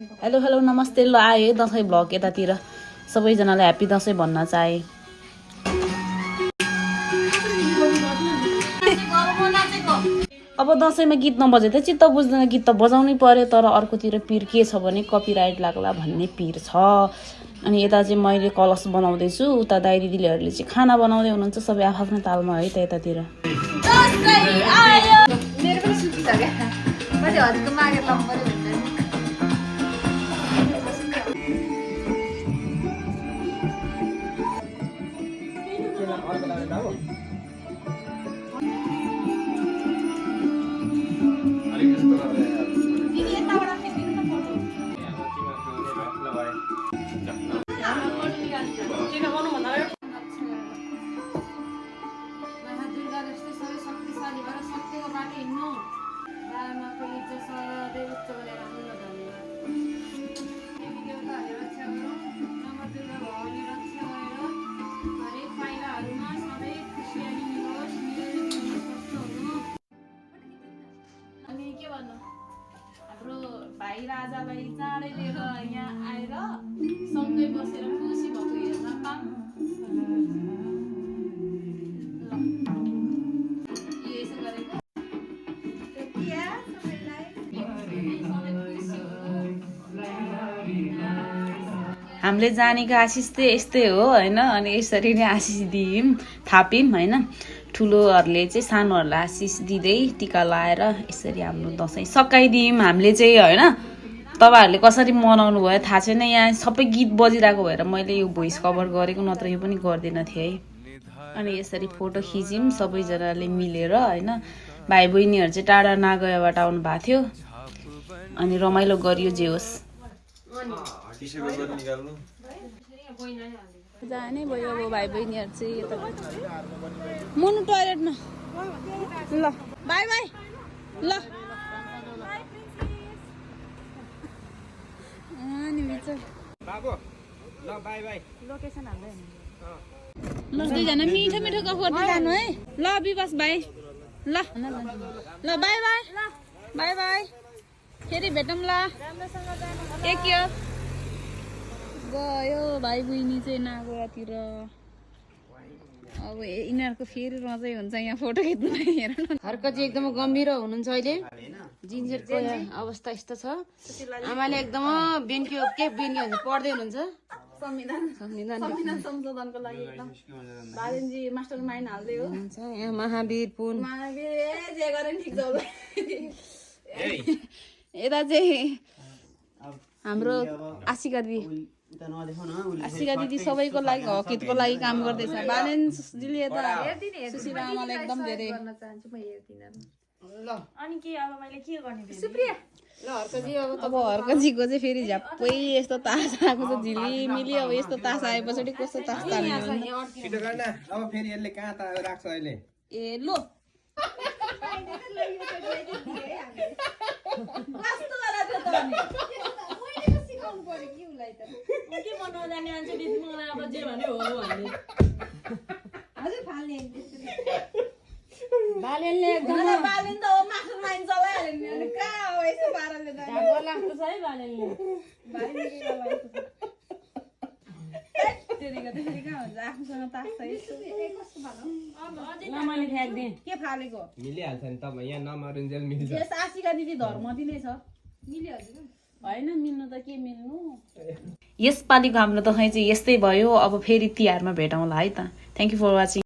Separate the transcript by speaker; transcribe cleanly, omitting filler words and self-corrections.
Speaker 1: Hello hello नमस्ते ल आयो दसैँ भ्लग यतातिर सबैजनालाई ह्याप्पी दसैँ भन्न चाहे। अब दसैँमा गीत नबजे त चित्त बुझ्दैन, गीत त बजाउनै पर्यो, तर अर्कोतिर पिर के छ भने कपिराइट लाग्ला भन्ने पिर छ। अनि यता चाहिँ मैले कलश बनाउँदैछु, उता दाइ दिदीहरूले चाहिँ खाना बनाउँदै हुनुहुन्छ, सबै आफ्नो तालमा है त यतातिर। हाम्रो भाइ राजालाई चाँडै लिएर यहाँ आएर सँगै बसेर खुसी भएको हेर्न पाऊँ। यसो गरेको हामीले जानेको आशिष चाहिँ यस्तै हो होइन। अनि यसरी नै आशिष दियौँ थाप्यौँ होइन। ठुलोहरूले चाहिँ सानोहरूलाई आशिष दिँदै टिका लाएर यसरी हाम्रो दसैँ सकाइदियौँ हामीले चाहिँ होइन। तपाईँहरूले कसरी मनाउनु भयो थाहा छैन, यहाँ सबै गीत बजिरहेको भएर मैले यो भोइस कभर गरेको, नत्र यो पनि गर्दैन थिएँ है। अनि यसरी फोटो खिच्यौँ सबैजनाले मिलेर होइन। भाइ बहिनीहरू चाहिँ टाढा नागयाबाट आउनु भएको थियो, अनि रमाइलो गरियो जे होस्। जानै भयो अब भाइ बहिनीहरू चाहिँ यता मुनु टोयलेटमा। ल बाई बाई। ल ल दुईजना मिठो मिठो गफ गर्दै जानु है। ल विवास भाइ ल ल बाई बाई बाई बाई, फेरि भेटौँ ल। एक यो गयो भाइ बहिनी चाहिँ नागोयातिर। अब यिनीहरूको फेरि रजै हुन्छ यहाँ फोटो खिच्नु। हेर न हर्क चाहिँ एकदम गम्भीर हुनुहुन्छ अहिले। जिन्सको अवस्था यस्तो छ। आमाले एकदम के पढ्दै हुनुहुन्छ संविधान संशोधनको लागि एकदम। बालेनजी मास्टर माइन्ड हाल्दै हो। यहाँ महावीर पुन जे गरे ठिक छ। यता चाहिँ हाम्रो आशिका दिदी सबैको लागि हकितको लागि काम गर्दैछ। बालेनजीले यता सुशीला आमालाई एकदम धेरै।
Speaker 2: अनि के अब मैले के गर्ने
Speaker 1: सुप्रिया ल हर्कजी अब हर्कजीको चाहिँ फेरि झ्याप्पै यस्तो तास आएको छ झिलिमिली। अब यस्तो तास आए पछाडि कस्तो तास तान्ने
Speaker 3: अब फेरि यसले कहाँ त राख्छ अहिले।
Speaker 1: ए लो
Speaker 2: के बनाउन जाने मान्छे दिदी मलाई अब जे भने हो भन्ने।
Speaker 1: हजुर फाल्ने बालेनले एकदम बालेन त हो मास्टर माइन्ड चलाइहाल्यो नि। अनि कहाँ हो यस्तो पाराले त
Speaker 2: ढाको लाग्छ है बालेनले।
Speaker 1: त्यसरी कहाँ हुन्छ आफूसँग तास छ यस्तो।
Speaker 2: ल मैले फ्याँक्दिएँ।
Speaker 1: के फालेको
Speaker 3: मिलिहाल्छ नि तपाईँ यहाँ नमरुन्जेल मिल्छ।
Speaker 1: यस आशिका दिदी धर्म दिने छ मिलिहाल्छ होइन। मिल्नु त के मिल्नु। यसपालिको हाम्रो दसैँ चाहिँ यस्तै भयो। अब फेरि तिहारमा भेटौँला है त। Thank you for watching.